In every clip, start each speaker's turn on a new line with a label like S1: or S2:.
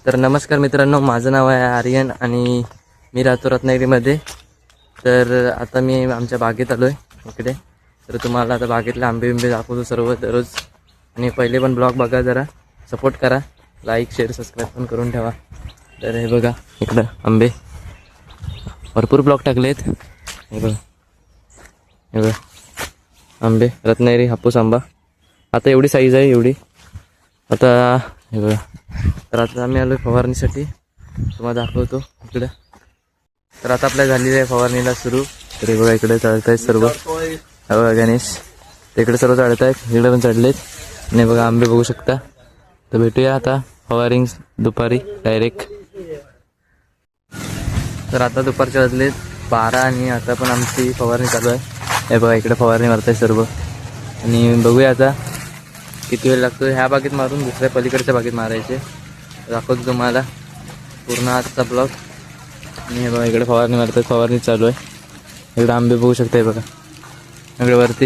S1: तर नमस्कार मित्रांनो, माझं नाव आहे आर्यन आणि मी राहतो रत्नागिरीमध्ये. तर आता मी आमच्या बागेत आलो आहे इकडे. तर तुम्हाला आता बागेतले आंबे दाखवतो सर्व दररोज. आणि पहिले पण ब्लॉग बघा, जरा सपोर्ट करा, लाईक शेअर सबस्क्राईब पण करून ठेवा. तर हे बघा इकडं आंबे भरपूर ब्लॉग टाकलेत. हे बघा, हे बघा आंबे रत्नागिरी हापूस आंबा. आता एवढी साईज आहे एवढी. आता हे बघा, तर आता आम्ही आलो फवारणीसाठी, तुम्हाला दाखवतो इकडं. तर आता आपल्या झालेली आहे फवारणीला सुरू. तर हे बघा इकडे चढत आहेत सर्व. हे बघा गणेश तिकडे सर्व चढत आहेत, इकडे पण चढलेत. आणि बघा आंबे बघू शकता. तर भेटूया आता फवारिंग दुपारी डायरेक्ट. तर आता दुपारचे वाजलेत 12 आणि आता पण आमची फवारणी चालू आहे. हे बघा इकडे फवारणी मारत आहे सर्व. आणि बघूया आता किती वेळ लागतो ह्या बागेत मारून दुसऱ्या पलीकडच्या बागेत मारायचे. दाखवतो तुम्हाला पूर्ण आजचा ब्लॉग. आणि हे बघा इकडे फवारणी मारतात, फवारणी चालू आहे. इकडे आंबे बघू शकता, हे बघा इकडे वरती,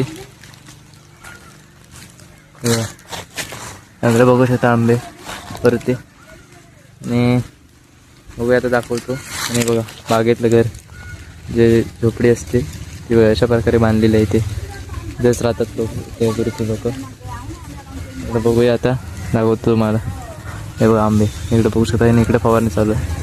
S1: इकडे बघू शकता आंबे वरती. आणि बघूया आता दाखवतो. आणि बघा बागेतलं घर, जे झोपडी असते ती अशा प्रकारे बांधलेली आहे. ते जस राहतात लोक, ते गुरुचे लोक. बघूया आता दाखवतो तुम्हाला. हे बघा आंबे इकडे बघू शकता आणि इकडे फवारणी चालू आहे.